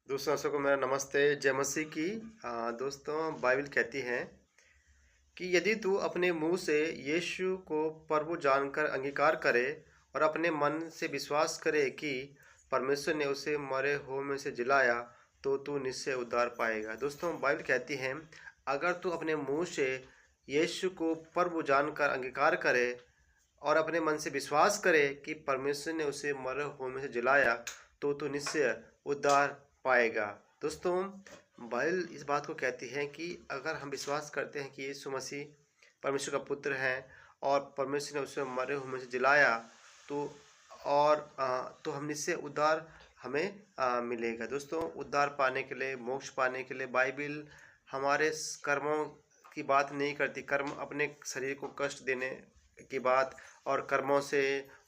दोस्तों सबको मेरा नमस्ते। जय मसीह की। दोस्तों बाइबल कहती है कि यदि तू अपने मुंह से यीशु को प्रभु जानकर अंगीकार करे और अपने मन से विश्वास करे कि परमेश्वर ने उसे मरे हुए में से जिलाया तो तू निश्चय उद्धार पाएगा। दोस्तों बाइबल कहती है अगर तू अपने मुंह से यीशु को प्रभु जानकर अंगीकार करे और अपने मन से विश्वास करे कि परमेश्वर ने उसे मरे हुए में से जिलाया तो तू निश्चय उद्धार पाएगा। दोस्तों बाइबल इस बात को कहती है कि अगर हम विश्वास करते हैं कि यीशु मसीह परमेश्वर का पुत्र है और परमेश्वर ने उसे मरे हुए में से जिलाया तो तो हम निश्चय उद्धार हमें मिलेगा। दोस्तों उद्धार पाने के लिए, मोक्ष पाने के लिए बाइबल हमारे कर्मों की बात नहीं करती। कर्म अपने शरीर को कष्ट देने की बात और कर्मों से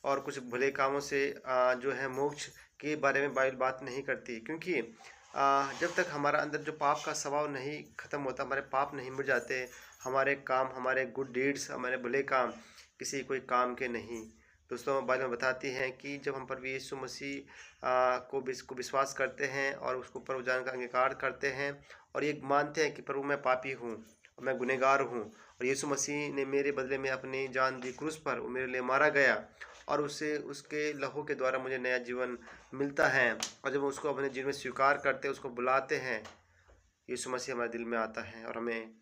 और कुछ भले कामों से जो है मोक्ष के बारे में बाइबल बात नहीं करती, क्योंकि जब तक हमारा अंदर जो पाप का स्वभाव नहीं खत्म होता, हमारे पाप नहीं मिट जाते, हमारे काम, हमारे गुड डीड्स, हमारे भले काम किसी कोई काम के नहीं। दोस्तों बाइबल में बताती हैं कि जब हम प्रभु यीशु मसीह को विश्वास करते हैं और उसको प्रभु जान का अंगीकार करते हैं और ये मानते हैं कि प्रभु मैं पापी हूँ और मैं गुनहगार हूँ और यीशु मसीह ने मेरे बदले में अपनी जान दी क्रूस पर, वो मेरे लिए मारा गया और उसे उसके लहू के द्वारा मुझे नया जीवन मिलता है। और जब उसको अपने जीवन में स्वीकार करते हैं, उसको बुलाते हैं, यीशु मसीह हमारे दिल में आता है और हमें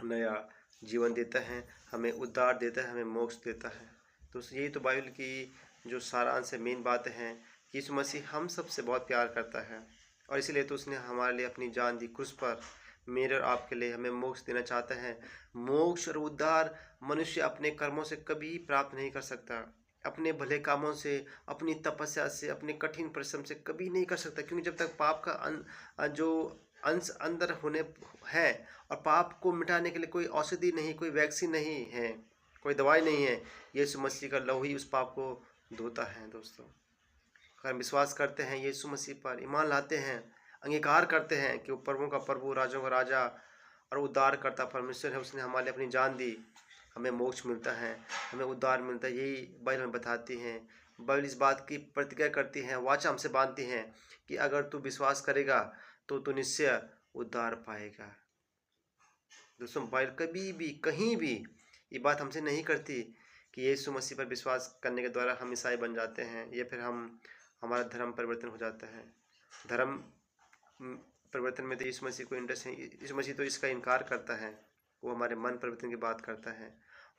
नया जीवन देता है, हमें उद्धार देता है, हमें मोक्ष देता है। तो यही तो बाइबल की जो सारांश है, मेन बातें हैं। यीशु मसीह हम सबसे बहुत प्यार करता है और इसीलिए तो उसने हमारे लिए अपनी जान दी क्रूस पर, मेरे और आपके लिए हमें मोक्ष देना चाहता है। मोक्ष और उद्धार मनुष्य अपने कर्मों से कभी प्राप्त नहीं कर सकता, अपने भले कामों से, अपनी तपस्या से, अपने कठिन परिश्रम से कभी नहीं कर सकता, क्योंकि जब तक पाप का जो अंश अंदर होने है और पाप को मिटाने के लिए कोई औषधि नहीं, कोई वैक्सीन नहीं है, कोई दवाई नहीं है, यीशु मसीह का लहू ही उस पाप को धोता है। दोस्तों अगर हम विश्वास करते हैं, यीशु मसीह पर ईमान लाते हैं, अंगीकार करते हैं कि वो प्रभुओं का प्रभु, राजाओं का राजा और उद्धार करता परमेश्वर है, उसने हमारे लिए अपनी जान दी, हमें मोक्ष मिलता है, हमें उद्धार मिलता है। यही बाइबल में बताती हैं। बाइबल इस बात की प्रतिज्ञा करती हैं, वाचा हमसे बांधती हैं कि अगर तू विश्वास करेगा तो तू निश्चय उद्धार पाएगा। दोस्तों बाइबल कभी भी कहीं भी ये बात हमसे नहीं करती कि यीशु मसीह पर विश्वास करने के द्वारा हम ईसाई बन जाते हैं या फिर हमारा धर्म परिवर्तन हो जाता है। धर्म परिवर्तन में तो यीशु मसीह को इंटरेस्ट है। यीशु मसीह तो इसका इनकार करता है, वो हमारे मन परिवर्तन की बात करता है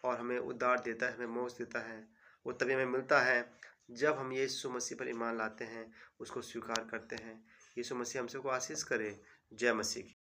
और हमें उद्धार देता है, हमें मोक्ष देता है। वो तभी हमें मिलता है जब हम यीशु मसीह पर ईमान लाते हैं, उसको स्वीकार करते हैं। यीशु मसीह हमसे को आशीष करे। जय मसीह की।